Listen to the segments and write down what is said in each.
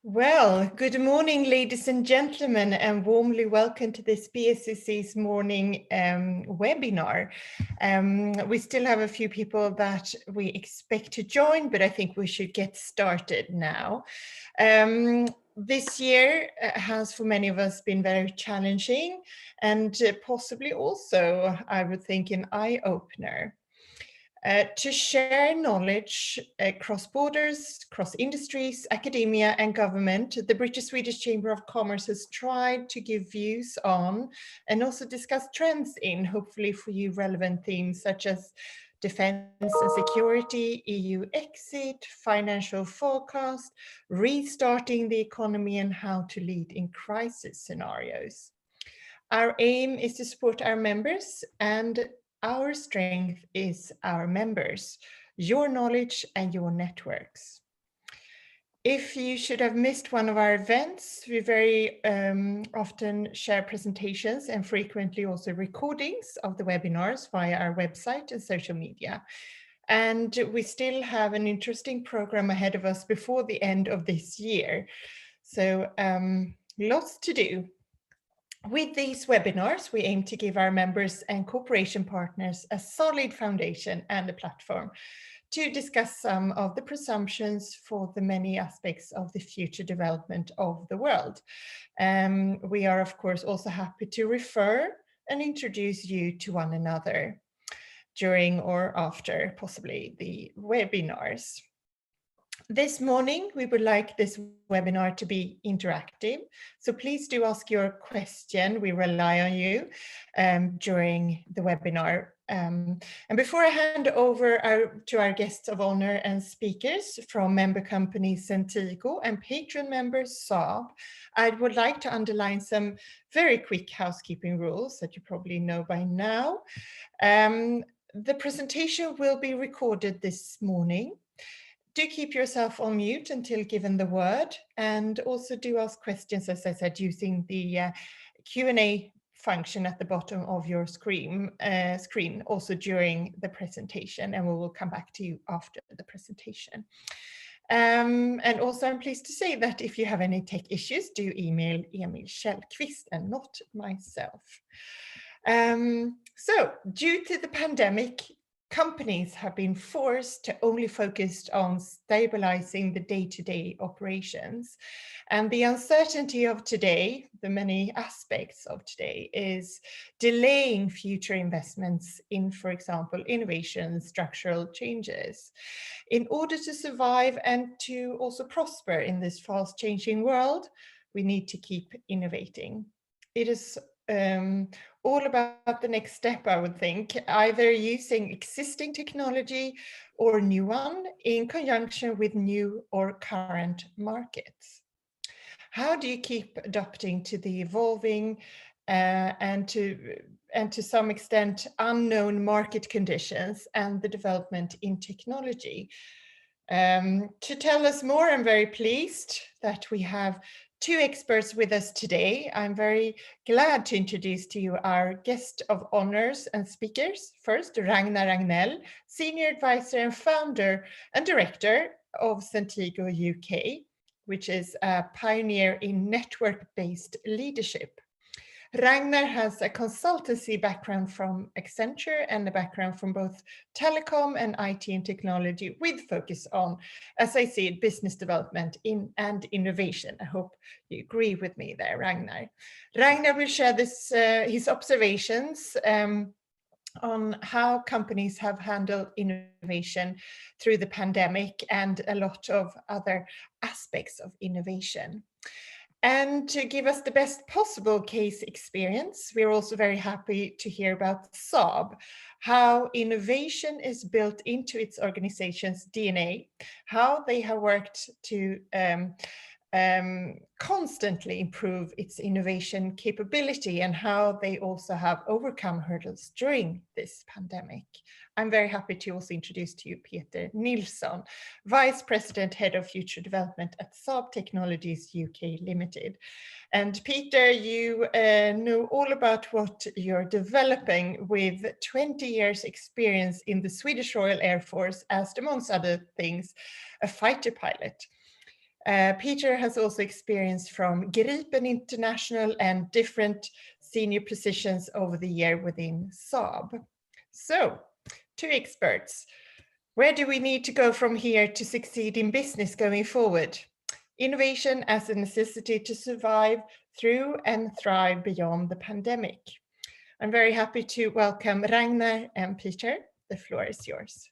Well, good morning, ladies and gentlemen, and warmly welcome to this BSCC's morning webinar. We still have a few people that we expect to join, but I think we should get started now. This year has for many of us been very challenging and possibly also, I would think, an eye-opener. To share knowledge across borders, across industries, academia and government, the British-Swedish Chamber of Commerce has tried to give views on and also discuss trends in, hopefully for you, relevant themes such as defense and security, EU exit, financial forecast, restarting the economy and how to lead in crisis scenarios. Our aim is to support our members, and our strength is our members, your knowledge and your networks. If you should have missed one of our events, we very often share presentations and frequently also recordings of the webinars via our website and social media. And we still have an interesting program ahead of us before the end of this year. So lots to do. With these webinars, we aim to give our members and cooperation partners a solid foundation and a platform to discuss some of the presumptions for the many aspects of the future development of the world. We are, of course, also happy to refer and introduce you to one another during or after possibly the webinars. This morning, we would like this webinar to be interactive, so please do ask your question. We rely on you during the webinar. And before I hand over to our guests of honor and speakers from member companies Centigo and patron member Saab, I would like to underline some very quick housekeeping rules that you probably know by now. The presentation will be recorded this morning. Do keep yourself on mute until given the word, and also do ask questions, as I said, using the Q&A function at the bottom of your screen also during the presentation, and we will come back to you after the presentation. And also I'm pleased to say that if you have any tech issues, do email Emil Källqvist and not myself. So due to the pandemic, companies have been forced to only focus on stabilizing the day-to-day operations. And the uncertainty of today, the many aspects of today, is delaying future investments in, for example, innovation, structural changes. In order to survive and to also prosper in this fast-changing world, we need to keep innovating. It is all about the next step, I would think, either using existing technology or new one in conjunction with new or current markets. How do you keep adapting to the evolving and to some extent unknown market conditions and the development in technology? To tell us more, I'm very pleased that we have two experts with us today. I'm very glad to introduce to you our guest of honors and speakers. First, Ragnar Ragnell, Senior Advisor and Founder and Director of Centigo UK, which is a pioneer in network-based leadership. Ragnar has a consultancy background from Accenture and a background from both telecom and IT and technology, with focus on, as I see it, business development and innovation. I hope you agree with me there, Ragnar. Ragnar will share his observations on how companies have handled innovation through the pandemic and a lot of other aspects of innovation. And to give us the best possible case experience, we're also very happy to hear about Saab, how innovation is built into its organization's DNA, how they have worked to constantly improve its innovation capability, and how they also have overcome hurdles during this pandemic. I'm very happy to also introduce to you Peter Nilsson, Vice President, Head of Future Development at Saab Technologies UK Limited. And Peter, you know all about what you're developing with 20 years experience in the Swedish Royal Air Force as, amongst other things, a fighter pilot. Peter has also experience from Gripen International and different senior positions over the year within Saab. So, two experts. Where do we need to go from here to succeed in business going forward? Innovation as a necessity to survive through and thrive beyond the pandemic. I'm very happy to welcome Ragnar and Peter. The floor is yours.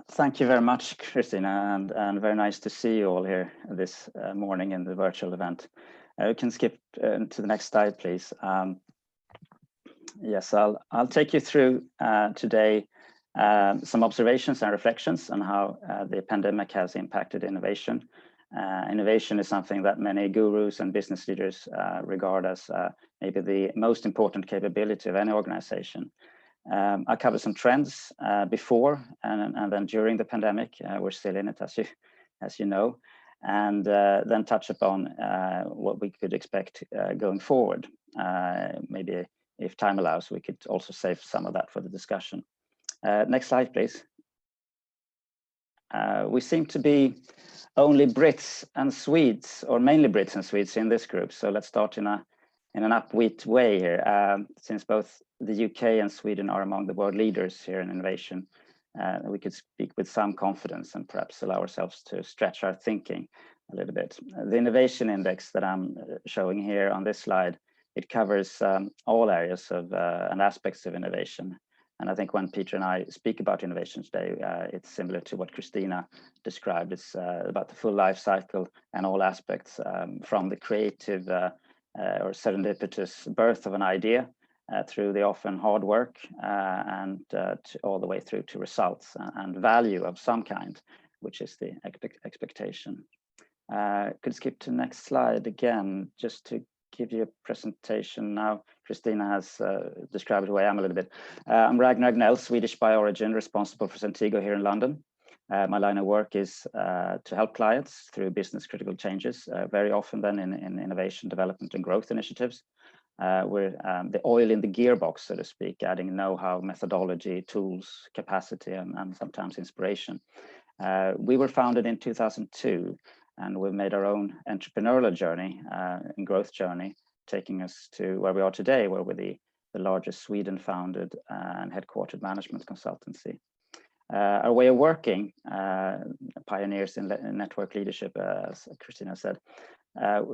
Thank you very much, Christina, and very nice to see you all here this morning in the virtual event. We can skip to the next slide, please. Yes, I'll take you through today some observations and reflections on how the pandemic has impacted innovation. Innovation is something that many gurus and business leaders regard as maybe the most important capability of any organization. I'll cover some trends before and then during the pandemic. We're still in it, as you know, and then touch upon what we could expect going forward. Maybe if time allows, we could also save some of that for the discussion. Next slide, please. We seem to be only Brits and Swedes, or mainly Brits and Swedes in this group. So let's start in an upbeat way here. Since both the UK and Sweden are among the world leaders here in innovation, we could speak with some confidence and perhaps allow ourselves to stretch our thinking a little bit. The innovation index that I'm showing here on this slide, it covers all areas of and aspects of innovation. And I think when Peter and I speak about innovation today, it's similar to what Christina described. It's about the full life cycle and all aspects, from the creative or serendipitous birth of an idea through the often hard work and all the way through to results and value of some kind, which is the expectation. Could skip to next slide again, just to give you a presentation now. Christina has described who I am a little bit. I'm Ragnar Gnell, Swedish by origin, responsible for Centigo here in London. My line of work is to help clients through business critical changes, very often then in innovation, development and growth initiatives. We're the oil in the gearbox, so to speak, adding know-how, methodology, tools, capacity, and sometimes inspiration. We were founded in 2002, and we've made our own entrepreneurial journey and growth journey, taking us to where we are today, where we're the largest Sweden-founded and headquartered management consultancy. Our way of working, pioneers in network leadership, as Christina said,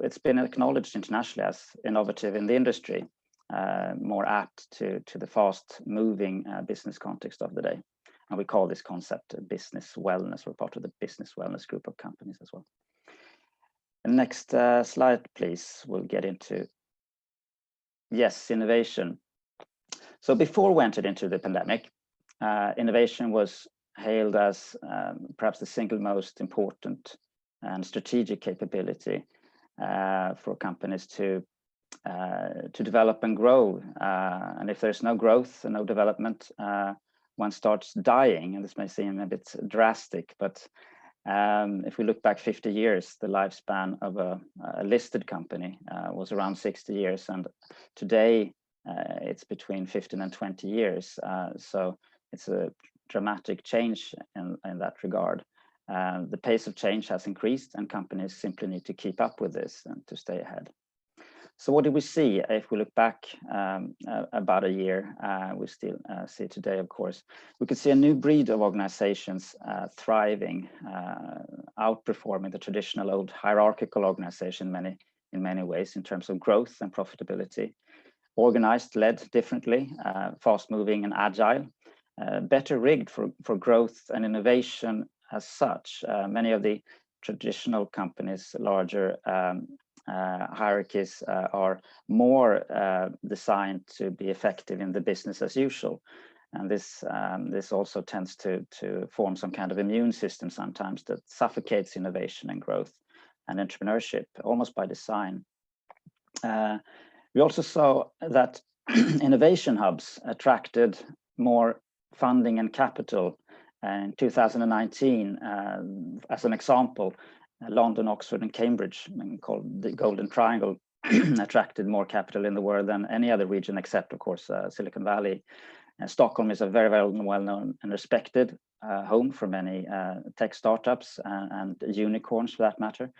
it's been acknowledged internationally as innovative in the industry, more apt to the fast-moving business context of the day. And we call this concept business wellness. We're part of the business wellness group of companies as well. Next slide, please. We'll get into, yes, innovation. So before we entered into the pandemic, innovation was hailed as perhaps the single most important and strategic capability for companies to develop and grow. And if there's no growth and no development, one starts dying. And this may seem a bit drastic, but if we look back 50 years, the lifespan of a listed company was around 60 years. And today it's between 15 and 20 years. So it's a dramatic change in that regard. The pace of change has increased and companies simply need to keep up with this and to stay ahead. So what do we see if we look back about a year? We still see today, of course, we could see a new breed of organizations thriving, outperforming the traditional old hierarchical organization in many ways in terms of growth and profitability, organized, led differently, fast moving and agile, better rigged for growth and innovation as such. Many of the traditional companies, larger hierarchies are more designed to be effective in the business as usual. And this also tends to form some kind of immune system sometimes that suffocates innovation and growth and entrepreneurship almost by design. We also saw that innovation hubs attracted more funding and capital. In 2019, as an example, London, Oxford, and Cambridge, called the Golden Triangle, attracted more capital in the world than any other region except, of course, Silicon Valley. Stockholm is a very, very well-known and respected home for many tech startups and unicorns, for that matter,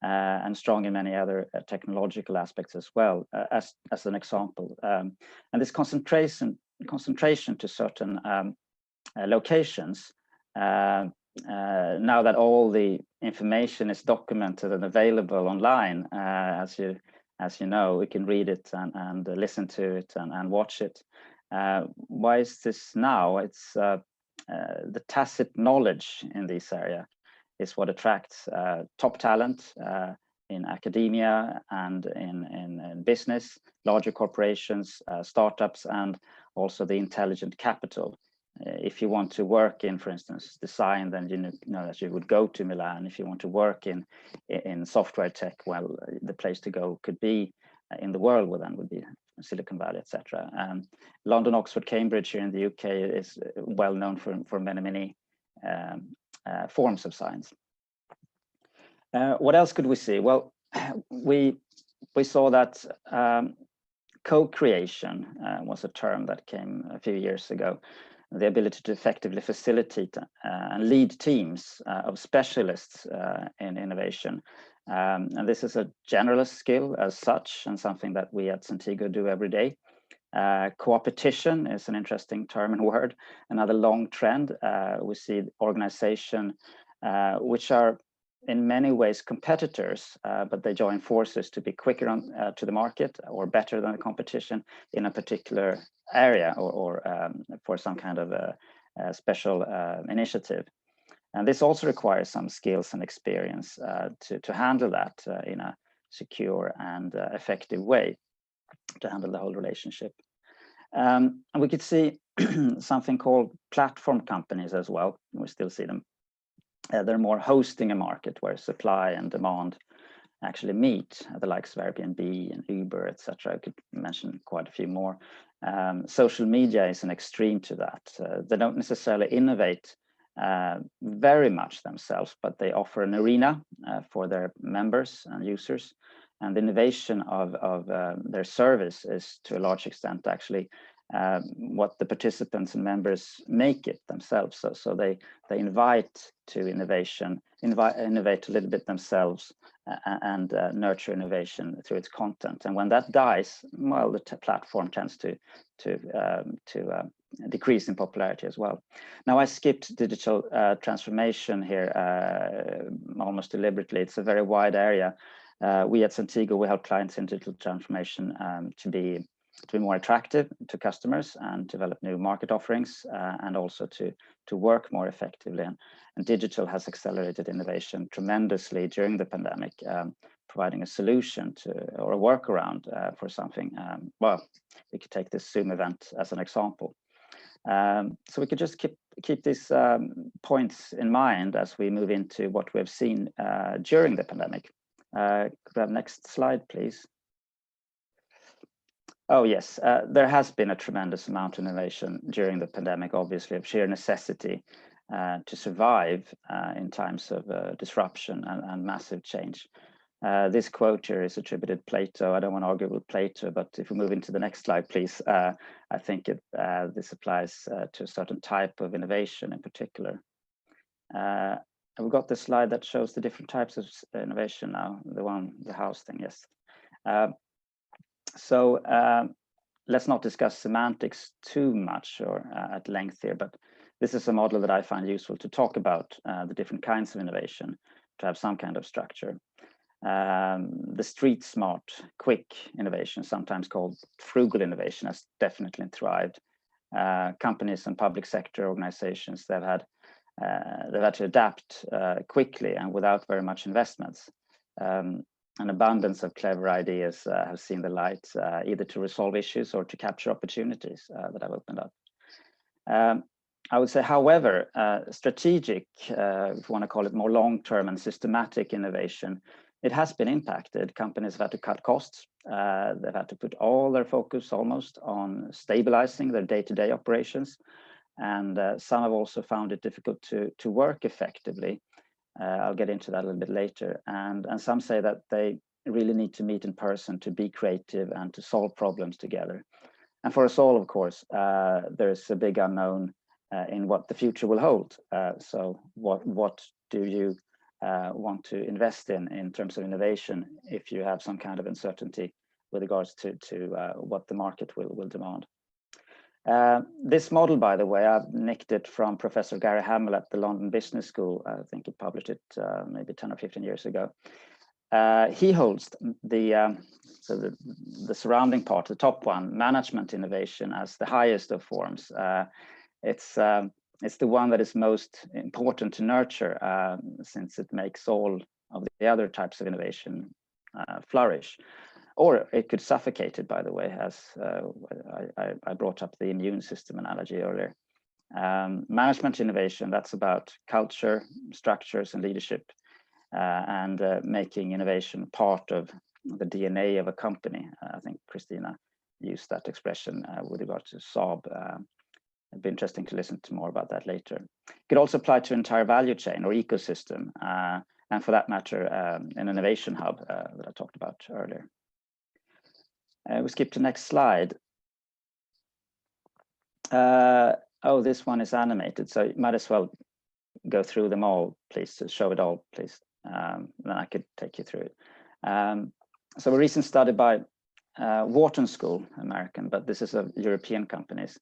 and strong in many other technological aspects as well, as an example. And this concentration to certain locations, now that all the information is documented and available online, as you know, we can read it and listen to it and watch it. Why is this now? It's the tacit knowledge in this area is what attracts top talent in academia and in business, larger corporations, startups, and also the intelligent capital. If you want to work in, for instance, design, then you know that you would go to Milan. If you want to work in software tech, well, the place to go could be in the world, well, then would be Silicon Valley, etc. London, Oxford, Cambridge here in the UK is well known for many forms of science. What else could we see? Well, we saw that co-creation was a term that came a few years ago. The ability to effectively facilitate and lead teams of specialists in innovation. And this is a generalist skill as such, and something that we at Centigo do every day. Co-opetition is an interesting term and word. Another long trend. We see organization which are in many ways competitors, but they join forces to be quicker to the market or better than the competition in a particular area or for some kind of a special initiative. And this also requires some skills and experience to handle that in a secure and effective way, to handle the whole relationship. And we could see something called platform companies as well. We still see them. They're more hosting a market where supply and demand actually meet, the likes of Airbnb and Uber, etc. I could mention quite a few more. Social media is an extreme to that. They don't necessarily innovate very much themselves, but they offer an arena for their members and users. And the innovation of their service is to a large extent actually what the participants and members make it themselves. So they invite to innovation, innovate a little bit themselves, and nurture innovation through its content. And when that dies, well, the platform tends to decrease in popularity as well. Now, I skipped digital transformation here almost deliberately. It's a very wide area. We at Centigo, we help clients in digital transformation to be more attractive to customers and develop new market offerings, and also to work more effectively. And digital has accelerated innovation tremendously during the pandemic, providing a solution to or a workaround for something. Well, we could take this Zoom event as an example. So we could just keep these points in mind as we move into what we've seen during the pandemic. Could we have next slide, please? Oh, yes, there has been a tremendous amount of innovation during the pandemic, obviously, of sheer necessity to survive in times of disruption and massive change. This quote here is attributed to Plato. I don't want to argue with Plato, but if we move into the next slide, please, I think this applies to a certain type of innovation in particular. We've got the slide that shows the different types of innovation now, the house thing, yes. So let's not discuss semantics too much or at length here, but this is a model that I find useful to talk about the different kinds of innovation, to have some kind of structure. The street smart, quick innovation, sometimes called frugal innovation, has definitely thrived. Companies and public sector organizations, they've had to adapt quickly and without very much investments. An abundance of clever ideas have seen the light, either to resolve issues or to capture opportunities that have opened up. I would say, however, strategic, if you want to call it more long-term and systematic innovation, it has been impacted. Companies have had to cut costs. They've had to put all their focus almost on stabilizing their day-to-day operations. And some have also found it difficult to work effectively. I'll get into that a little bit later. And some say that they really need to meet in person to be creative and to solve problems together. And for us all, of course, there's a big unknown in what the future will hold. So what do you want to invest in terms of innovation if you have some kind of uncertainty with regards to what the market will demand? This model, by the way, I've nicked it from Professor Gary Hamel at the London Business School. I think he published it maybe 10 or 15 years ago. He holds the surrounding part, the top one, management innovation, as the highest of forms. It's the one that is most important to nurture, since it makes all of the other types of innovation flourish. Or it could suffocate it, by the way, as I brought up the immune system analogy earlier. Management innovation, that's about culture, structures, and leadership, and making innovation part of the DNA of a company. I think Christina used that expression with regard to Saab. It'd be interesting to listen to more about that later. It could also apply to entire value chain or ecosystem, and for that matter, an innovation hub that I talked about earlier. We skip to next slide. Oh, this one is animated, so you might as well go through them all, please, to show it all, please. Then I could take you through it. So a recent study by Wharton School, American, but this is of European companies,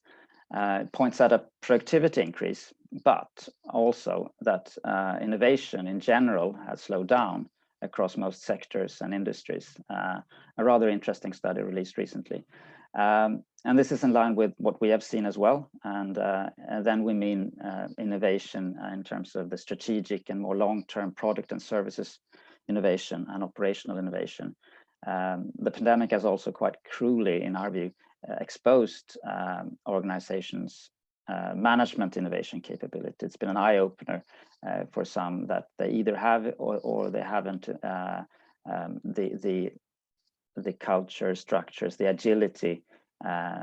points out a productivity increase, but also that innovation in general has slowed down across most sectors and industries. A rather interesting study released recently. And this is in line with what we have seen as well. And then we mean innovation in terms of the strategic and more long-term product and services innovation and operational innovation. The pandemic has also quite cruelly, in our view, exposed organizations' management innovation capability. It's been an eye-opener for some that they either have or they haven't the culture, structures, the agility.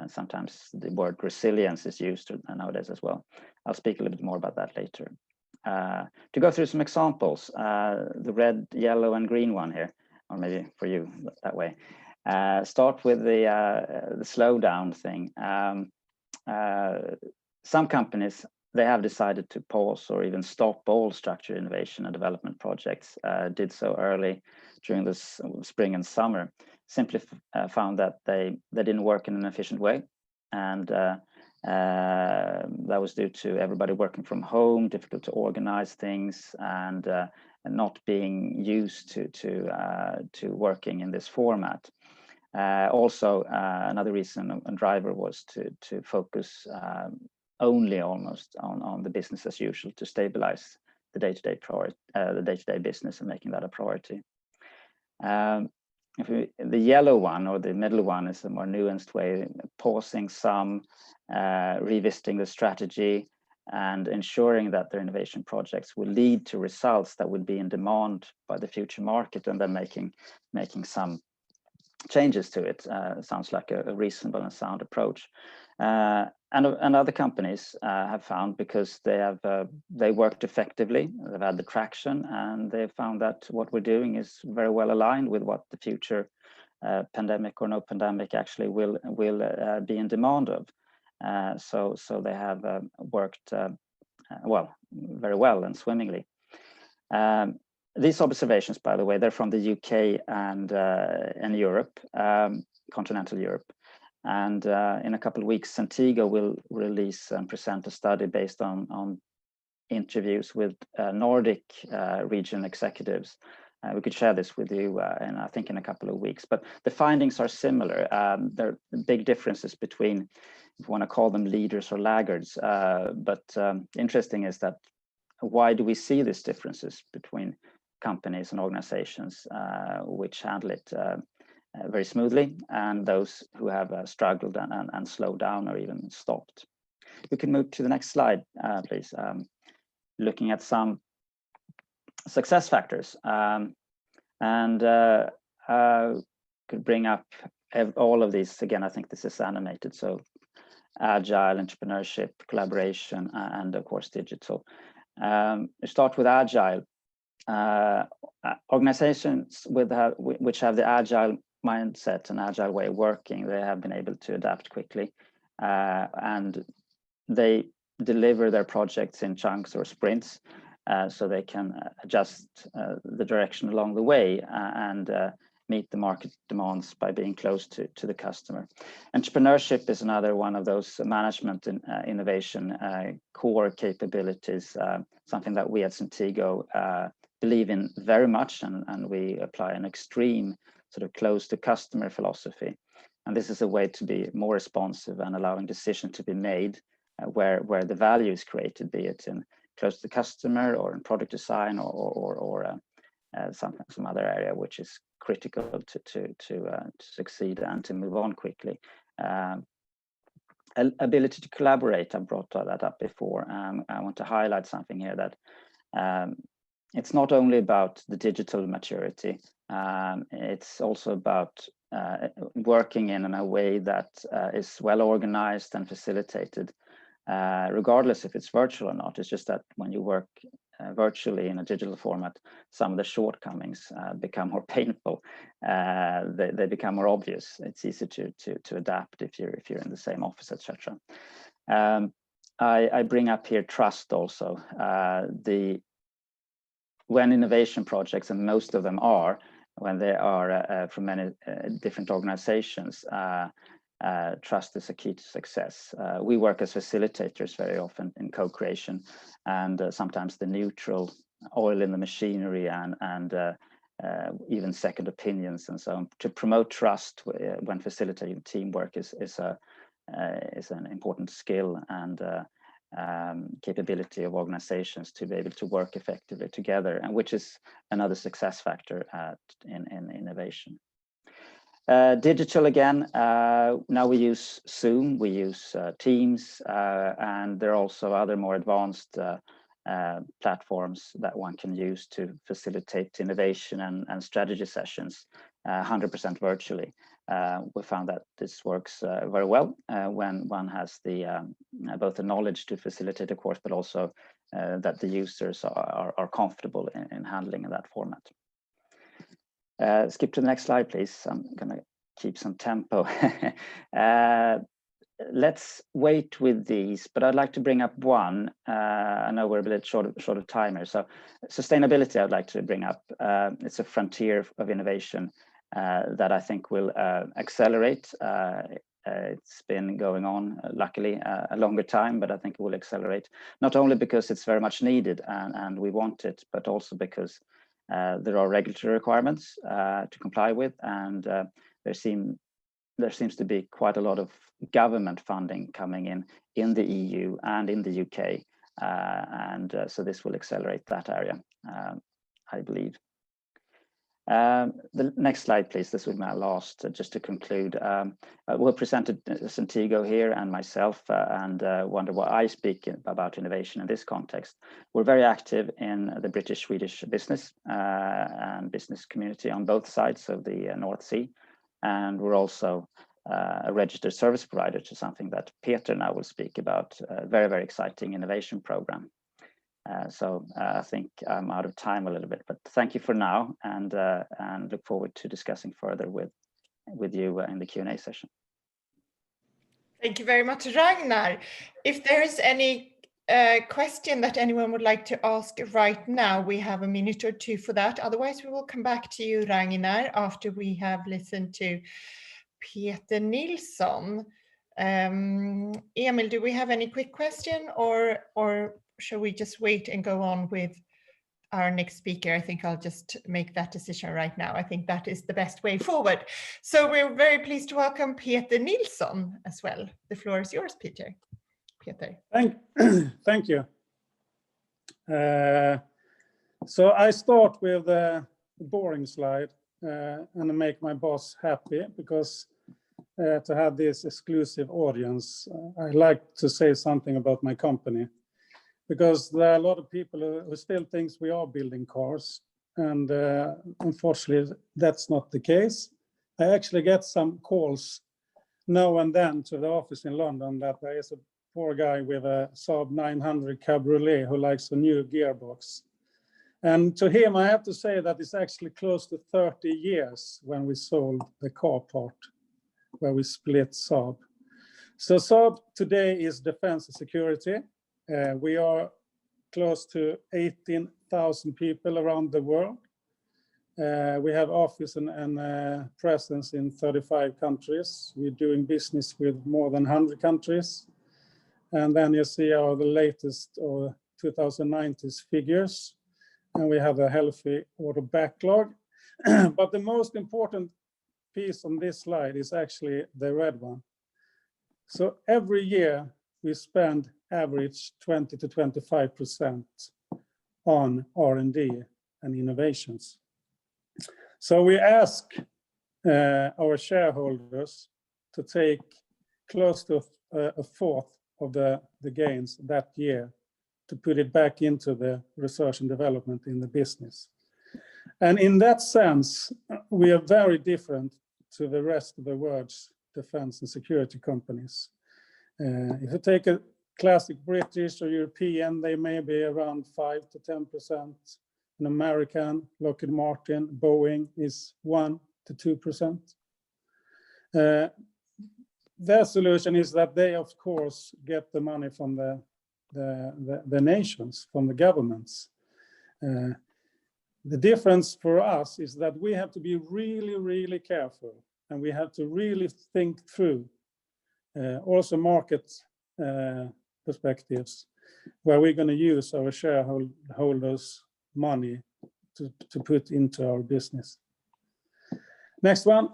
Sometimes the word resilience is used nowadays as well. I'll speak a little bit more about that later. To go through some examples, the red, yellow, and green one here, or maybe for you that way. Start with the slowdown thing. Some companies, they have decided to pause or even stop all structured innovation and development projects, did so early during the spring and summer, simply found that they didn't work in an efficient way. And that was due to everybody working from home, difficult to organize things, and not being used to working in this format. Also, another reason and driver was to focus only almost on the business as usual to stabilize the day-to-day business and making that a priority. The yellow one or the middle one is a more nuanced way, pausing some, revisiting the strategy, and ensuring that their innovation projects will lead to results that would be in demand by the future market, and then making some changes to it. Sounds like a reasonable and sound approach. And other companies have found, because they worked effectively, they've had the traction, and they've found that what we're doing is very well aligned with what the future, pandemic or no pandemic, actually will be in demand of. So they have worked well, very well and swimmingly. These observations, by the way, they're from the UK and Europe, continental Europe. And in a couple of weeks, Centigo will release and present a study based on interviews with Nordic region executives. We could share this with you, and I think in a couple of weeks. But the findings are similar. There are big differences between, if you want to call them leaders or laggards. But interesting is that, why do we see these differences between companies and organizations which handle it very smoothly, and those who have struggled and slowed down or even stopped? We can move to the next slide, please. Looking at some success factors, and could bring up all of these again. I think this is animated, so agile, entrepreneurship, collaboration, and of course digital. We start with agile. Organizations which have the agile mindset and agile way of working, they have been able to adapt quickly, and they deliver their projects in chunks or sprints, so they can adjust the direction along the way and meet the market demands by being close to the customer. Entrepreneurship is another one of those management and innovation core capabilities, something that we at Centigo believe in very much, and we apply an extreme sort of close to customer philosophy. And this is a way to be more responsive and allowing decision to be made where the value is created, be it in close to the customer or in product design or some other area which is critical to succeed and to move on quickly. Ability to collaborate, I brought that up before. I want to highlight something here that it's not only about the digital maturity, it's also about working in a way that is well organized and facilitated, regardless if it's virtual or not. It's just that when you work virtually in a digital format, some of the shortcomings become more painful. They become more obvious. It's easy to adapt if you're in the same office, etc. I bring up here trust also. When innovation projects, and most of them are, when they are from many different organizations, trust is a key to success. We work as facilitators very often in co-creation, and sometimes the neutral oil in the machinery and even second opinions and so on. To promote trust when facilitating teamwork is an important skill and capability of organizations to be able to work effectively together, and which is another success factor in innovation. Digital again, now we use Zoom, we use Teams, and there are also other more advanced platforms that one can use to facilitate innovation and strategy sessions 100% virtually. We found that this works very well when one has the both the knowledge to facilitate a course, but also that the users are comfortable in handling in that format. Skip to the next slide, please. I'm going to keep some tempo. Let's wait with these, but I'd like to bring up one. I know we're a bit short of time here. So sustainability, I'd like to bring up. It's a frontier of innovation that I think will accelerate. It's been going on, luckily, a longer time, but I think it will accelerate, not only because it's very much needed and we want it, but also because there are regulatory requirements to comply with, and there seems to be quite a lot of government funding coming in the EU and in the UK, and so this will accelerate that area, I believe. The next slide, please. This will be my last, just to conclude. We'll present Centigo here and myself, and wonder what I speak about innovation in this context. We're very active in the British-Swedish business and business community on both sides of the North Sea, and we're also a registered service provider to something that Peter now will speak about, a very, very exciting innovation program. So I think I'm out of time a little bit, but thank you for now, and look forward to discussing further with you in the Q&A session. Thank you very much, Ragnar. If there is any question that anyone would like to ask right now, we have a minute or two for that. Otherwise, we will come back to you, Ragnar, after we have listened to Peter Nilsson. Emil, do we have any quick question, or shall we just wait and go on with our next speaker? I think I'll just make that decision right now. I think that is the best way forward. So we're very pleased to welcome Peter Nilsson as well. The floor is yours, Peter. Thank you. So I start with a boring slide and make my boss happy, because to have this exclusive audience, I like to say something about my company, because there are a lot of people who still think we are building cars, and unfortunately that's not the case. I actually get some calls now and then to the office in London that there is a poor guy with a Saab 900 Cabriolet who likes a new gearbox. And to him, I have to say that it's actually close to 30 years when we sold the car part, where we split Saab. So Saab today is defense and security. We are close to 18,000 people around the world. We have office and presence in 35 countries. We're doing business with more than 100 countries. And then you see the latest 2019's figures. And we have a healthy order backlog. But the most important piece on this slide is actually the red one. So every year we spend average 20 to 25% on R&D and innovations. So we ask our shareholders to take close to a fourth of the gains that year to put it back into the research and development in the business. And in that sense, we are very different to the rest of the world's defense and security companies. If you take a classic British or European, they may be around 5 to 10%. An American, Lockheed Martin, Boeing is 1 to 2%. Their solution is that they, of course, get the money from the nations, from the governments. The difference for us is that we have to be really, really careful, and we have to really think through also market perspectives, where we're going to use our shareholders' money to put into our business. Next one.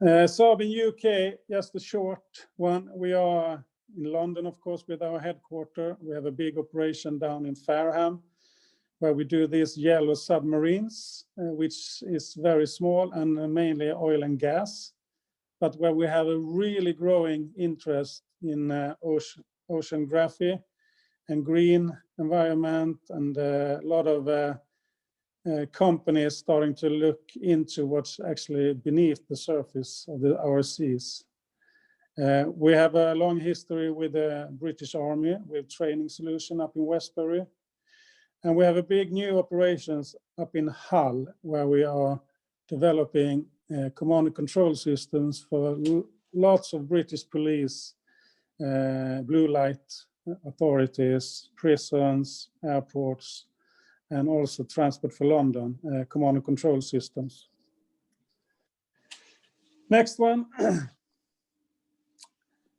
Saab in UK, just a short one. We are in London, of course, with our headquarters. We have a big operation down in Fareham, where we do these yellow submarines, which is very small and mainly oil and gas, but where we have a really growing interest in oceanography and green environment, and a lot of companies starting to look into what's actually beneath the surface of our seas. We have a long history with the British Army with training solution up in Westbury. And we have a big new operations up in Hull, where we are developing command and control systems for lots of British police, blue light authorities, prisons, airports, and also Transport for London, command and control systems. Next one.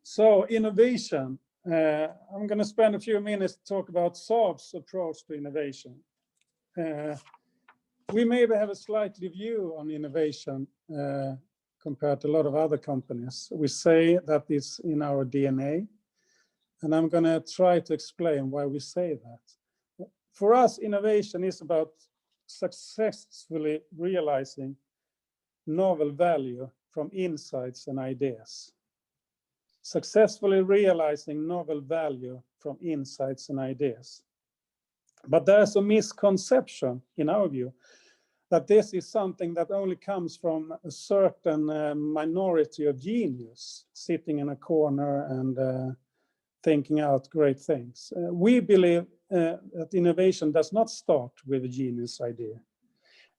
So innovation. I'm going to spend a few minutes to talk about Saab's approach to innovation. We maybe have a slightly view on innovation compared to a lot of other companies. We say that it's in our DNA, and I'm going to try to explain why we say that. For us, innovation is about successfully realizing novel value from insights and ideas. Successfully realizing novel value from insights and ideas. But there's a misconception, in our view, that this is something that only comes from a certain minority of genius sitting in a corner and thinking out great things. We believe that innovation does not start with a genius idea.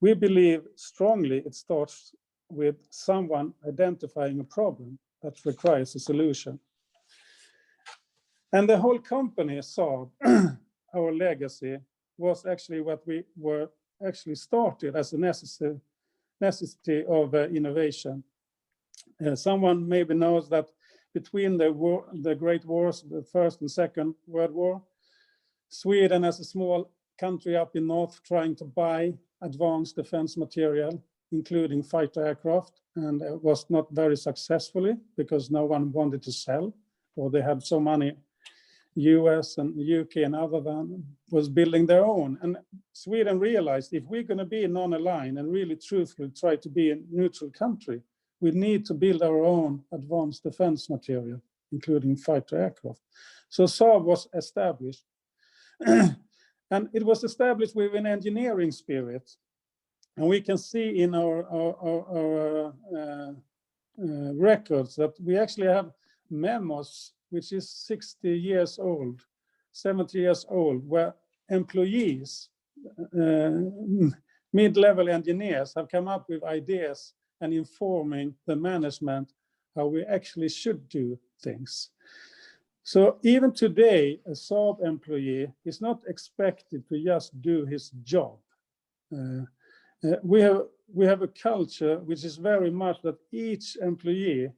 We believe strongly it starts with someone identifying a problem that requires a solution. And the whole company Saab, our legacy, was actually what we were actually started as a necessity of innovation. Someone maybe knows that between the great wars, the First and Second World War, Sweden as a small country up in north trying to buy advanced defense material, including fighter aircraft, and it was not very successfully because no one wanted to sell, or they had so many US and UK and other than was building their own. And Sweden realized if we're going to be non-aligned and really truthfully try to be a neutral country, we need to build our own advanced defense material, including fighter aircraft. So Saab was established. And it was established with an engineering spirit. And we can see in our records that we actually have memos, which is 60 years old, 70 years old, where employees, mid-level engineers have come up with ideas and informing the management how we actually should do things. So even today, a Saab employee is not expected to just do his job. We have a culture which is very much that each employee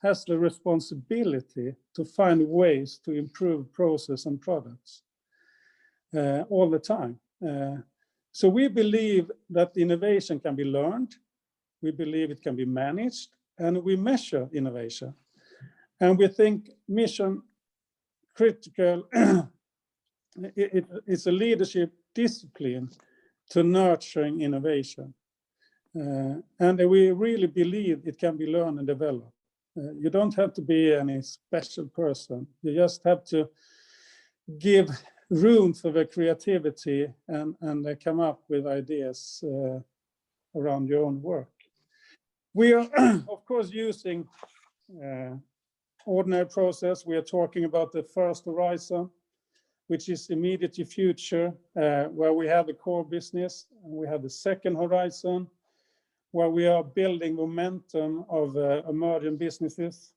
has the responsibility to find ways to improve process and products all the time. So we believe that innovation can be learned. We believe it can be managed, and we measure innovation. And we think mission critical, it's a leadership discipline to nurturing innovation. And we really believe it can be learned and developed. You don't have to be any special person. You just have to give room for the creativity and come up with ideas around your own work. We are, of course, using ordinary process. We are talking about the first horizon, which is immediate future, where we have the core business. And we have the second horizon, where we are building momentum of emerging businesses.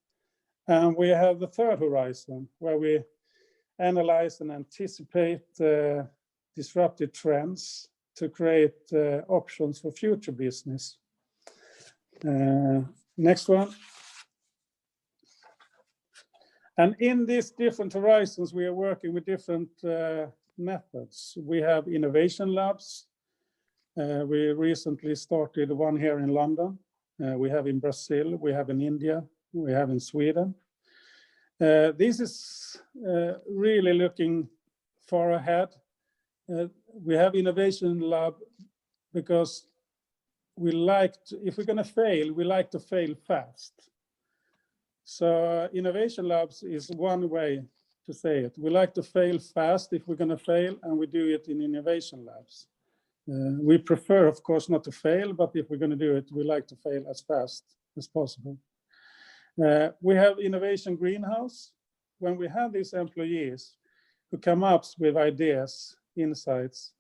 And we have the third horizon, where we analyze and anticipate disruptive trends to create options for future business. Next one. And in these different horizons, we are working with different methods. We have innovation labs. We recently started one here in London. We have in Brazil, we have in India, we have in Sweden. This is really looking far ahead. We have innovation lab because we like to, if we're going to fail, we like to fail fast. So innovation labs is one way to say it. We like to fail fast if we're going to fail, and we do it in innovation labs. We prefer, of course, not to fail, but if we're going to do it, we like to fail as fast as possible. We have innovation greenhouse. When we have these employees who come up with ideas, insights,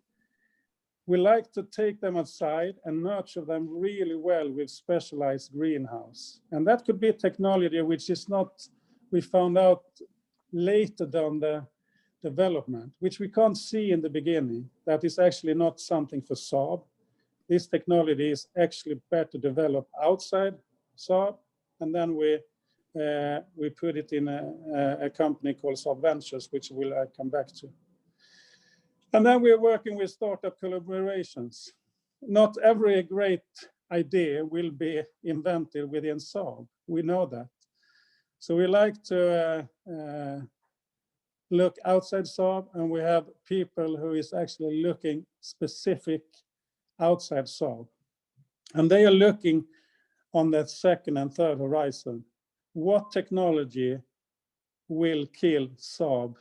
we like to take them outside and nurture them really well with specialized greenhouse. And that could be technology which is not, we found out later down the development, which we can't see in the beginning. That is actually not something for Saab. This technology is actually better developed outside Saab, and then we put it in a company called Saab Ventures, which we'll come back to. And then we're working with startup collaborations. Not every great idea will be invented within Saab. We know that. So we like to look outside Saab, and we have people who is actually looking specific outside Saab. And they are looking on that second and third horizon. What technology will kill Saab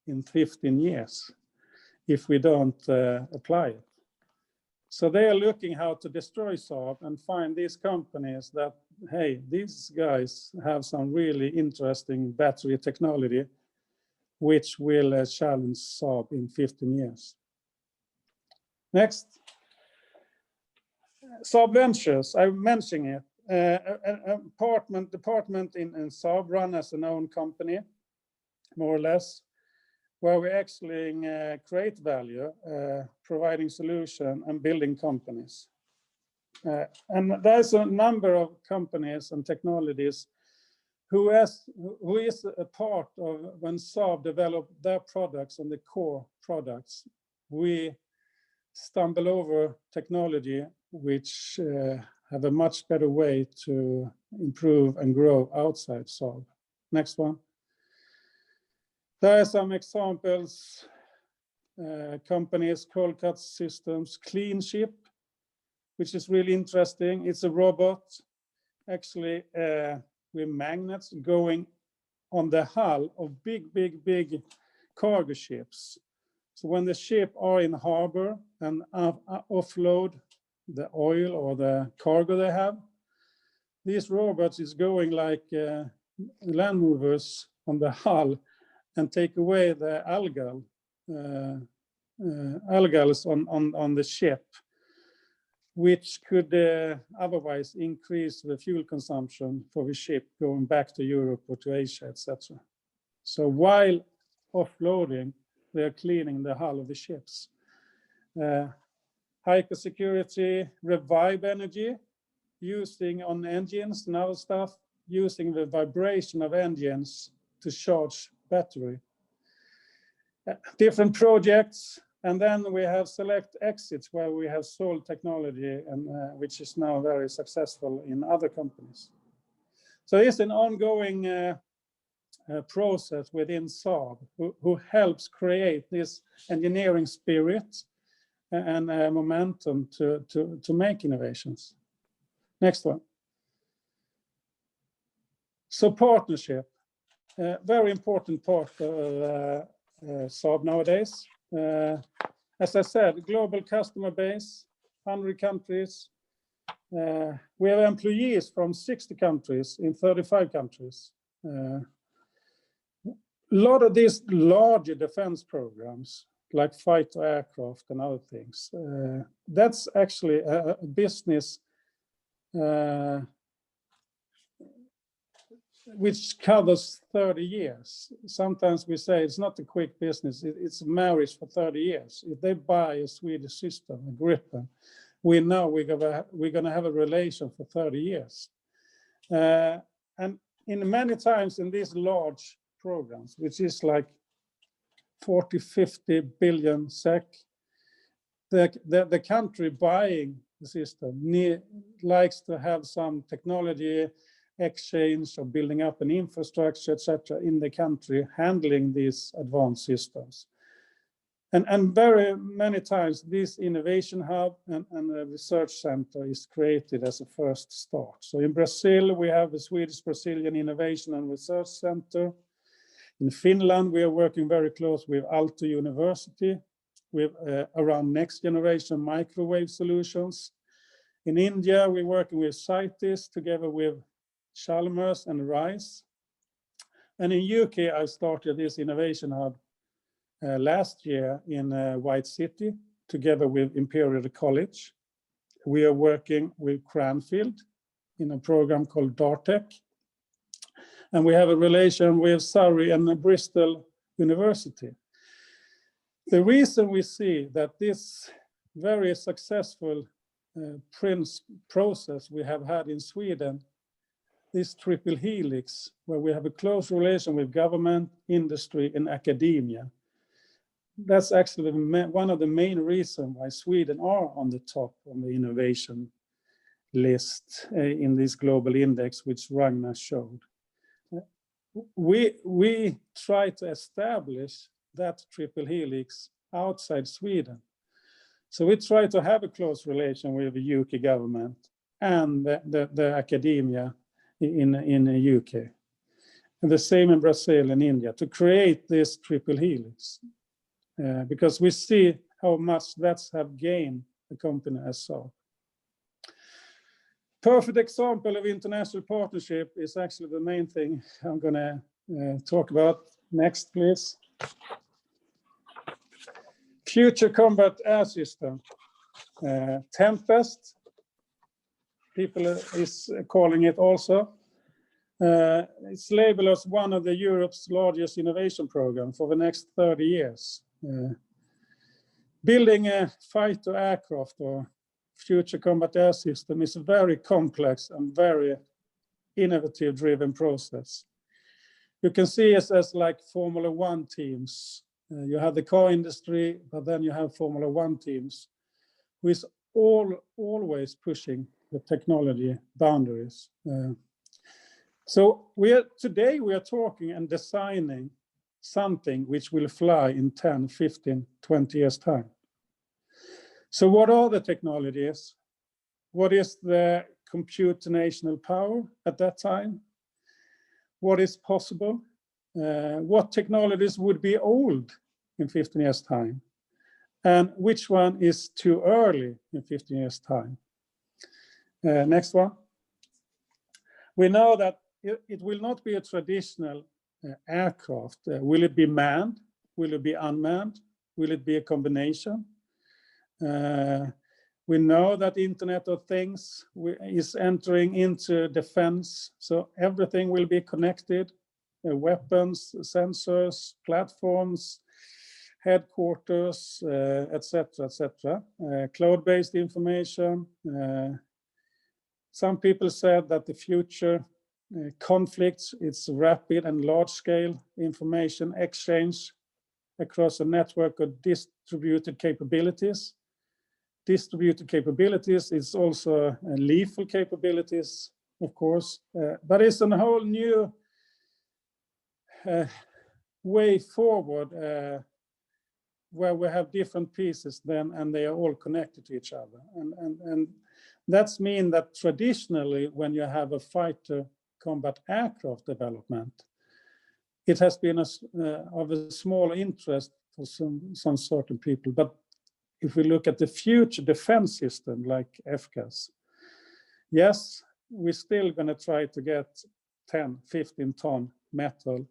in 15 years if we don't apply it? So they are looking how to destroy Saab and find these companies that, hey, these guys have some really interesting battery technology which will challenge Saab in 15 years. Next. Saab Ventures, I'm mentioning it. An department in Saab run as an own company, more or less, where we actually create value, providing solution and building companies. And there's a number of companies and technologies who is a part of when Saab developed their products and the core products. We stumble over technology which have a much better way to improve and grow outside Saab. Next one. There are some examples. Companies, Cold Cut Systems, Clean Ship, which is really interesting. It's a robot, actually with magnets going on the hull of big cargo ships. So when the ship are in harbor and offload the oil or the cargo they have, these robots is going like land movers on the hull and take away the algal algals on the ship, which could otherwise increase the fuel consumption for the ship going back to Europe or to Asia, etc. So while offloading, they are cleaning the hull of the ships. Hyper security, revive energy, using on engines and other stuff, using the vibration of engines to charge battery. Different projects, and then we have select exits where we have sold technology, and which is now very successful in other companies. So it's an ongoing process within Saab, who helps create this engineering spirit and momentum to make innovations. Next one. So partnership, very important part of Saab nowadays. As I said, global customer base, 100 countries. We have employees from 60 countries in 35 countries. A lot of these larger defense programs, like fighter aircraft and other things, that's actually a business which covers 30 years. Sometimes we say it's not a quick business, it's a marriage for 30 years. If they buy a Swedish system, a Gripen, we know we're going to have a relation for 30 years. And in many times in these large programs, which is like 40, 50 billion SEK, the country buying the system likes to have some technology exchange or building up an infrastructure, etc., in the country handling these advanced systems. And very many times this innovation hub and a research center is created as a first start. So in Brazil, we have the Swedish-Brazilian Innovation and Research Center. In Finland, we are working very close with Aalto University with around next generation microwave solutions. In India, we're working with CITES together with Chalmers and Rice. And in UK, I started this innovation hub last year in White City together with Imperial College. We are working with Cranfield in a program called DARTEC. And we have a relation with Surrey and Bristol University. The reason we see that this very successful process we have had in Sweden, this triple helix, where we have a close relation with government, industry, and academia. That's actually one of the main reasons why Sweden are on the top on the innovation list in this global index, which Ragnar showed. We try to establish that triple helix outside Sweden. So we try to have a close relation with the UK government and the academia in the UK. And the same in Brazil and India to create this triple helix. Because we see how much that's have gained the company as Saab. Perfect example of international partnership is actually the main thing I'm going to talk about. Next, please. Future Combat Air System. Tempest, people is calling it also. It's labeled as one of the Europe's largest innovation program for the next 30 years. Building a fighter aircraft or future combat air system is a very complex and very innovative driven process. You can see it as like Formula One teams. You have the car industry, but then you have Formula One teams, who is always pushing the technology boundaries. So today we are talking and designing something which will fly in 10, 15, 20 years time. So what are the technologies? What is the computational power at that time? What is possible? What technologies would be old in 15 years time? And which one is too early in 15 years time? Next one. We know that it will not be a traditional aircraft. Will it be manned? Will it be unmanned? Will it be a combination? We know that Internet of Things is entering into defense, so everything will be connected, weapons, sensors, platforms, headquarters, etc., etc. Cloud-based information. Some people said that the future conflicts, it's rapid and large-scale information exchange across a network of distributed capabilities. Distributed capabilities is also lethal capabilities, of course, but it's a whole new way forward where we have different pieces then, and they are all connected to each other. And that's mean that traditionally, when you have a fighter combat aircraft development, it has been of a small interest for some certain people. But if we look at the future defense system like FCAS, yes, we're still going to try to get 10, 15 ton metal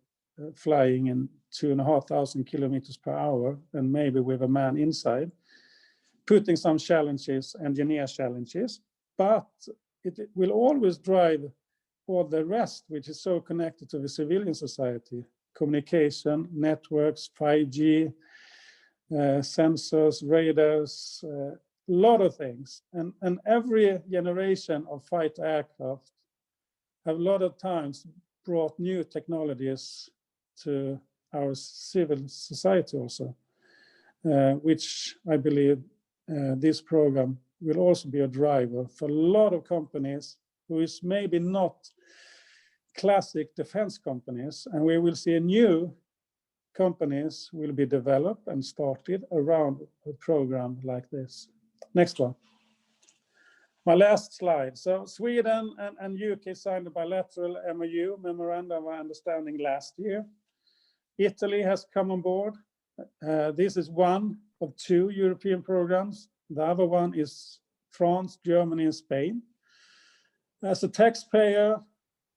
flying in 2,500 kilometers per hour, and maybe with a man inside, putting some challenges, engineer challenges, but it will always drive all the rest, which is so connected to the civilian society: communication, networks, 5G, sensors, radars, a lot of things. And every generation of fighter aircraft have a lot of times brought new technologies to our civil society also, which I believe this program will also be a driver for a lot of companies who is maybe not classic defense companies, and we will see new companies will be developed and started around a program like this. Next one. My last slide. So Sweden and UK signed a bilateral MOU, Memorandum of Understanding, last year. Italy has come on board. This is one of 2 European programs. The other one is France, Germany, and Spain. As a taxpayer,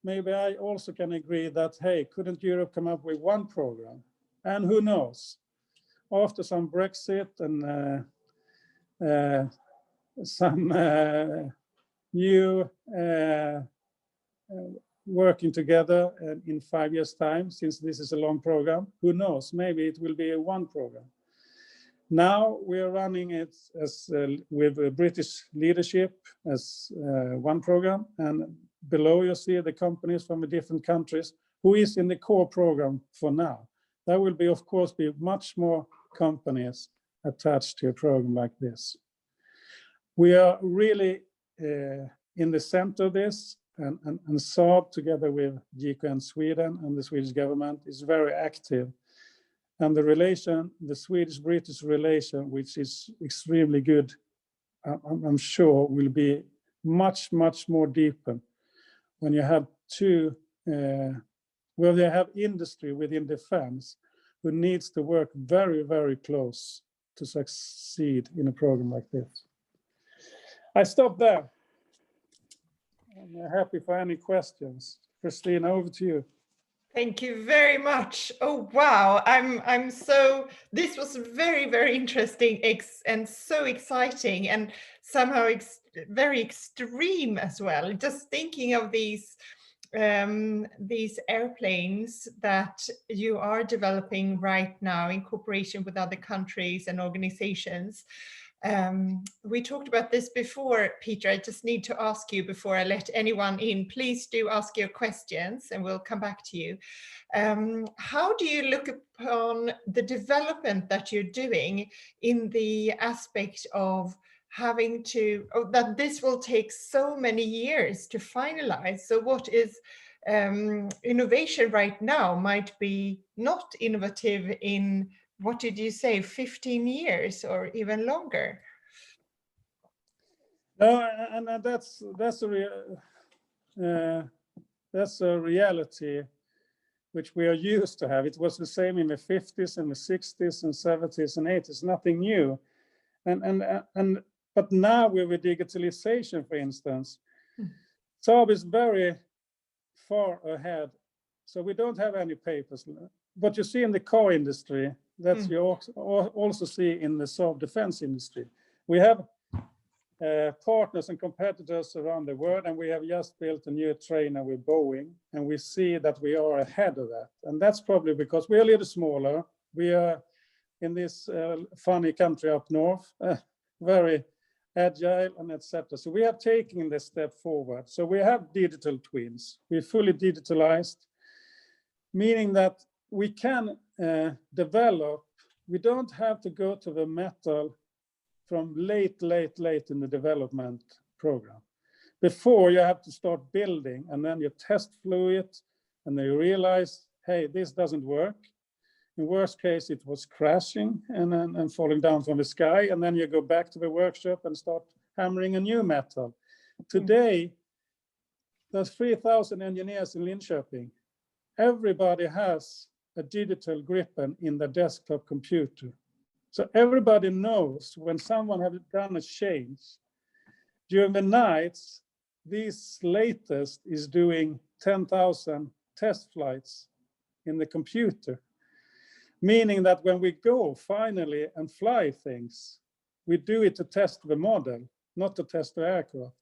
maybe I also can agree that, hey, couldn't Europe come up with one program? And who knows? After some Brexit and some new working together in 5 years' time, since this is a long program, who knows? Maybe it will be a one program. Now we are running it as with a British leadership as one program, and below you see the companies from the different countries who is in the core program for now. There will be, of course, be much more companies attached to a program like this. We are really in the center of this, and Saab, together with GKN Sweden and the Swedish government, is very active. And the relation, the Swedish-British relation, which is extremely good, I'm sure will be much, much more deeper when you have two, well, they have industry within defense who needs to work very, very close to succeed in a program like this. I stop there. I'm happy for any questions. Christina, over to you. Thank you very much. Oh, wow. I'm so, this was very, very interesting and so exciting, and somehow very extreme as well. Just thinking of these airplanes that you are developing right now in cooperation with other countries and organizations. We talked about this before, Peter. I just need to ask you before I let anyone in, please do ask your questions and we'll come back to you. How do you look upon the development that you're doing in the aspect of having to, that this will take so many years to finalize? So what is innovation right now might be not innovative in, what did you say, 15 years or even longer? No, and that's a reality which we are used to have. It was the same in the 50s and the 60s and 70s and 80s, nothing new. But now with digitalization, for instance, Saab is very far ahead. So we don't have any papers. What you see in the car industry That's you also see in the Saab defense industry. We have partners and competitors around the world, and we have just built a new trainer with Boeing, and we see that we are ahead of that. And that's probably because we are a little smaller. We are in this funny country up north, very agile and etc. So we are taking this step forward. So we have digital twins. We're fully digitalized, meaning that we can develop. We don't have to go to the metal from late in the development program. Before, you have to start building, and then you test fluid, and then you realize, hey, this doesn't work. In worst case, it was crashing and falling down from the sky, and then you go back to the workshop and start hammering a new metal. Today, there's 3,000 engineers in Linköping. Everybody has a digital gripen in the desktop computer. So everybody knows when someone has done a change. During the nights, this latest is doing 10,000 test flights in the computer. Meaning that when we go finally and fly things, we do it to test the model, not to test the aircraft.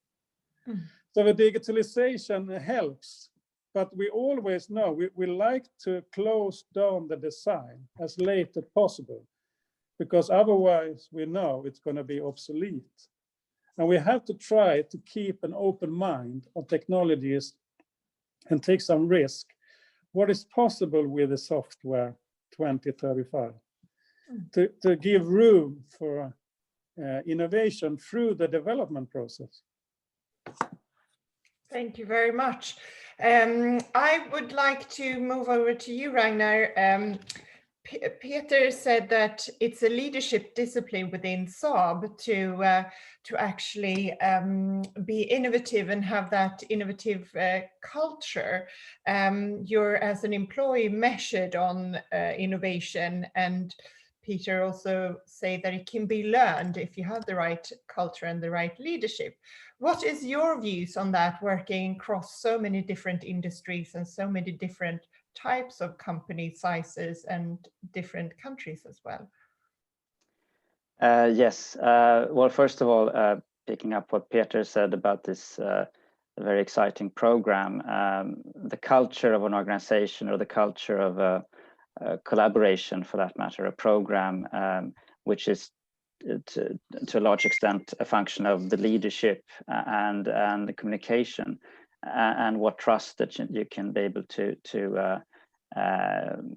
So the digitalization helps, but we always know we like to close down the design as late as possible, because otherwise we know it's going to be obsolete. And we have to try to keep an open mind on technologies and take some risk. What is possible with the software 2035 to give room for innovation through the development process. Thank you very much. I would like to move over to you, Ragnar. Peter said that it's a leadership discipline within Saab to actually be innovative and have that innovative culture. You're, as an employee, measured on innovation, and Peter also say that it can be learned if you have the right culture and the right leadership. What is your views on that, working across so many different industries and so many different types of company sizes and different countries as well? Yes. Well, first of all, picking up what Peter said about this very exciting program, the culture of an organization, or the culture of a collaboration, for that matter, a program which is to a large extent a function of the leadership and the communication and what trust that you can be able to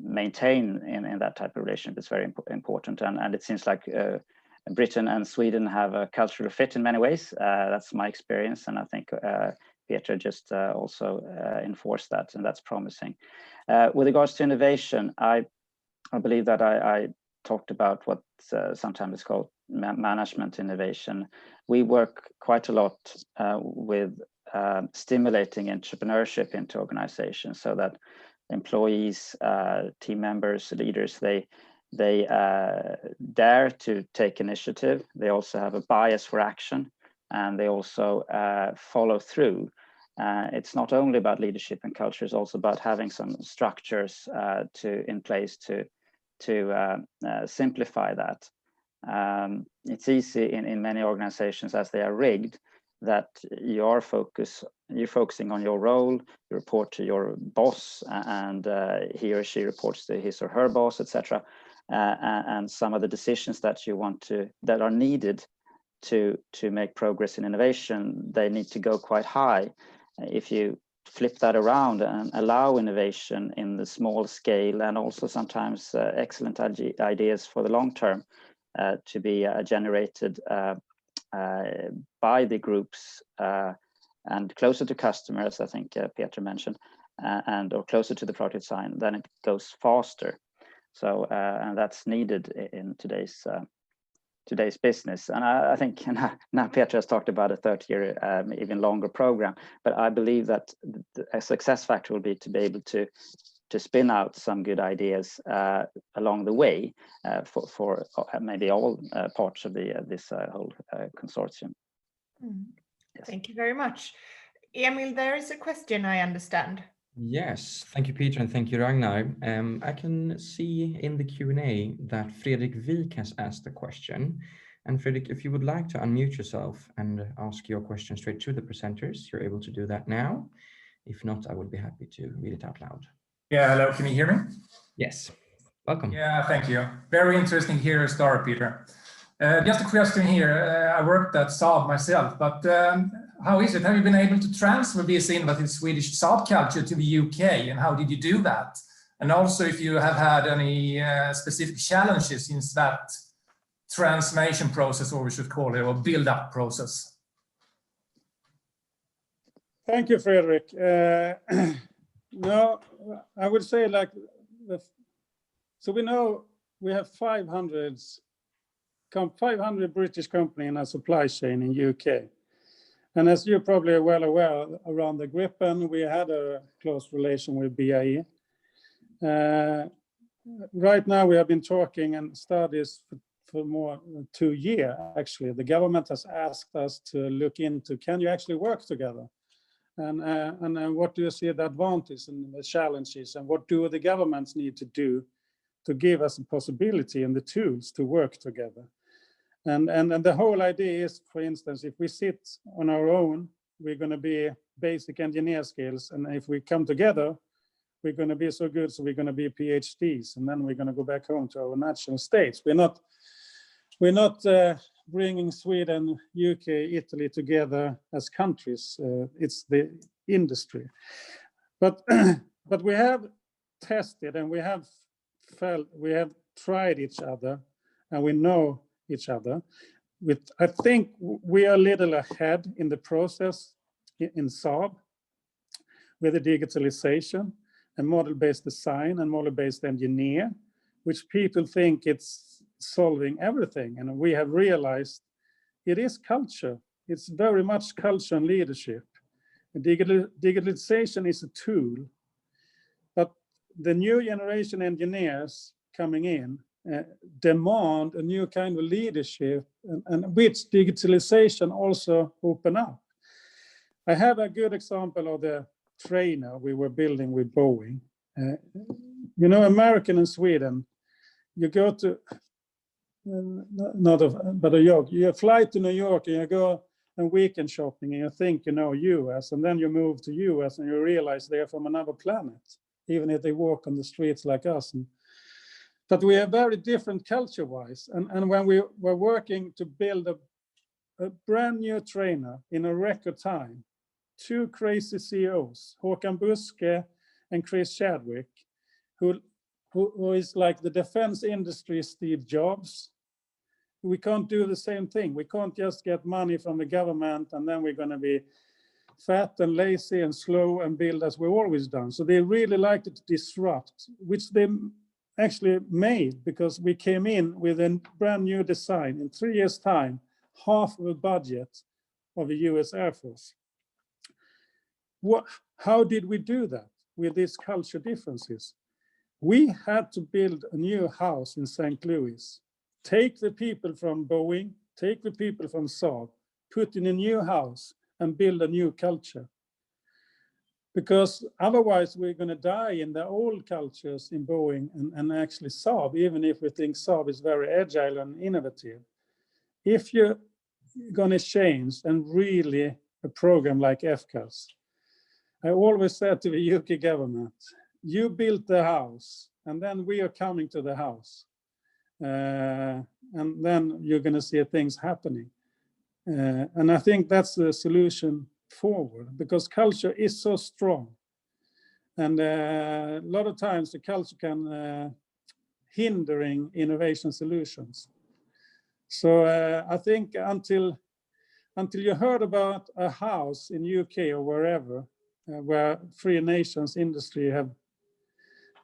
maintain in that type of relationship is very important. And it seems like Britain and Sweden have a cultural fit in many ways. That's my experience, and I think Peter just also enforced that, and that's promising. With regards to innovation, I believe that I talked about what sometimes is called management innovation. We work quite a lot with stimulating entrepreneurship into organizations, so that employees, team members, leaders, they dare to take initiative. They also have a bias for action, and they also follow through. It's not only about leadership and culture; it's also about having some structures in place to simplify that. It's easy in many organizations, as they are rigged, that you're focusing on your role. You report to your boss, and he or she reports to his or her boss, etc. And some of the decisions that that are needed to make progress in innovation, they need to go quite high. If you flip that around and allow innovation in the small scale, and also sometimes excellent ideas for the long term to be generated by the groups and closer to customers, I think Peter mentioned, or closer to the product design, then it goes faster. So and that's needed in today's business. And I think now Peter has talked about a 30-year, even longer program, but I believe that a success factor will be to be able to spin out some good ideas along the way for maybe all parts of this whole consortium. Yes. Thank you very much. Emil, there is a question, I understand. Yes, thank you, Peter, and thank you, Ragnar. I can see in the Q&A that Fredrik Wijk has asked a question. And Fredrik, if you would like to unmute yourself and ask your question straight to the presenters, you're able to do that now. If not, I would be happy to read it out loud. Yeah, hello, can you hear me? Yes, welcome. Yeah, thank you. Very interesting here, start, Peter. Just a question here. I worked at Saab myself, but how is it? Have you been able to transfer this innovative Swedish Saab culture to the UK, and how did you do that? And also, if you have had any specific challenges in that transformation process, or we should call it, or build-up process. Thank you, Fredrik. No, I would say like, so we know we have 500 British companies in our supply chain in UK. And as you probably are well aware, around the Gripen, we had a close relation with BAE. Right now, we have been talking and studies for more than 2 years, actually. The government has asked us to look into, can you actually work together? And what do you see the advantages and the challenges, and what do the governments need to do to give us a possibility and the tools to work together? And the whole idea is, for instance, if we sit on our own, we're going to be basic engineer skills, and if we come together, we're going to be so good, so we're going to be PhDs, and then we're going to go back home to our national states. We're not bringing Sweden, UK, Italy together as countries. It's the industry. But we have tested, and we have tried each other, and we know each other. I think we are a little ahead in the process in Saab with the digitalization and model-based design and model-based engineer, which people think it's solving everything. And we have realized it is culture. It's very much culture and leadership. Digitalization is a tool, but the new generation engineers coming in demand a new kind of leadership, and which digitalization also open up. I have a good example of the trainer we were building with Boeing. You know, American and Sweden, you go to, you fly to New York and you go and weekend shopping and you think you know US, and then you move to US and you realize they're from another planet, even if they walk on the streets like us. But we are very different culture-wise. And when we were working to build a brand new trainer in a record time, 2 crazy CEOs, Håkan Buske and Chris Chadwick, who is like the defense industry Steve Jobs. We can't do the same thing. We can't just get money from the government and then we're going to be fat and lazy and slow and build as we've always done. So they really liked to disrupt, which they actually made, because we came in with a brand new design in 3 years' time, half of the budget of the US Air Force. How did we do that with these culture differences? We had to build a new house in St. Louis, take the people from Boeing, take the people from Saab, put in a new house and build a new culture. Because otherwise we're going to die in the old cultures in Boeing and actually Saab, even if we think Saab is very agile and innovative. If you're going to change and really a program like FCAS, I always said to the UK government, you built the house and then we are coming to the house. And then you're going to see things happening. And I think that's the solution forward, because culture is so strong. And a lot of times the culture can hindering innovation solutions. So I think until you heard about a house in UK or wherever, where free nations industry have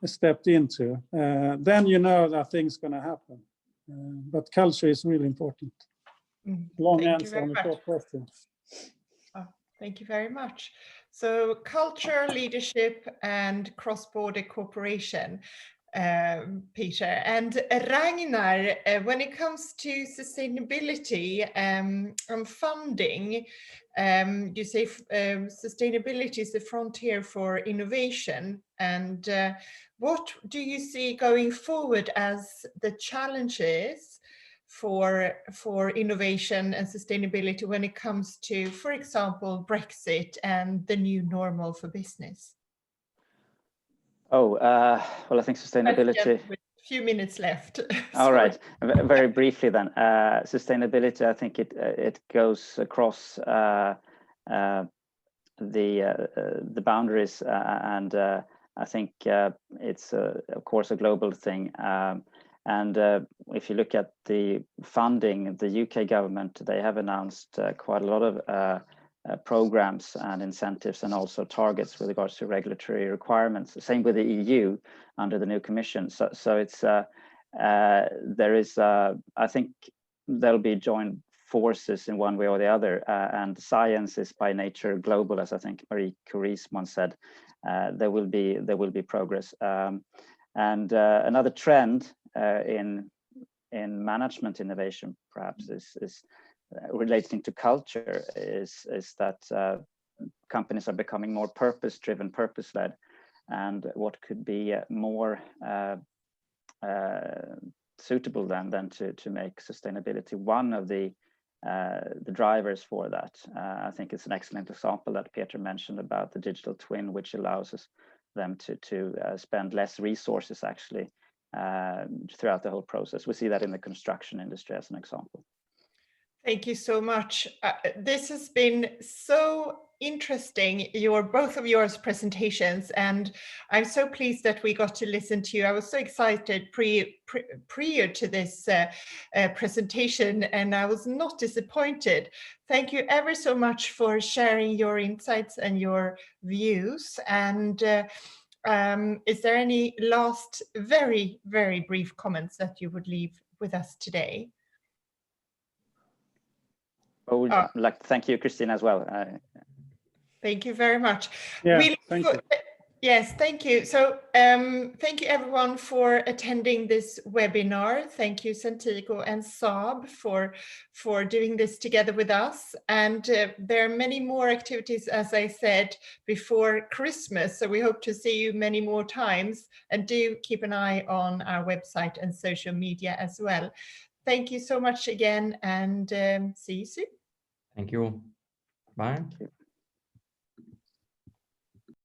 stepped into, then you know that things going to happen. But culture is really important. Long answer on a short question. Oh, thank you very much. So culture, leadership, and cross-border cooperation. Peter. And Ragnar, when it comes to sustainability and funding, you say sustainability is the frontier for innovation. And what do you see going forward as the challenges for innovation and sustainability when it comes to, for example, Brexit and the new normal for business? Oh, well, I think sustainability. With a few minutes left. All right, very briefly then. Sustainability, I think it goes across the boundaries, and I think it's of course a global thing. And if you look at the funding, the UK government, they have announced quite a lot of programs and incentives and also targets with regards to regulatory requirements. Same with the EU under the new commission. So it's there is I think there'll be joint forces in one way or the other, and science is by nature global, as I think Marie Curie once said. There will be progress, and another trend in management innovation perhaps is relating to culture is that companies are becoming more purpose-driven, purpose-led, and what could be more suitable than to make sustainability one of the drivers for that. I think it's an excellent example that Peter mentioned about the digital twin, which allows them to spend less resources actually throughout the whole process. We see that in the construction industry as an example. Thank you so much. This has been so interesting, both of yours presentations, and I'm so pleased that we got to listen to you. I was so excited prior to this presentation, and I was not disappointed. Thank you ever so much for sharing your insights and your views. And is there any last very, very brief comments that you would leave with us today? I would like to thank you, Christine, as well. Thank you very much. Yeah, thank you. Yes, thank you. So thank you everyone for attending this webinar. Thank you Centigo and Saab for doing this together with us. And there are many more activities, as I said, before Christmas. So we hope to see you many more times, and do keep an eye on our website and social media as well. Thank you so much again, and see you soon. Thank you. Bye. Thank you.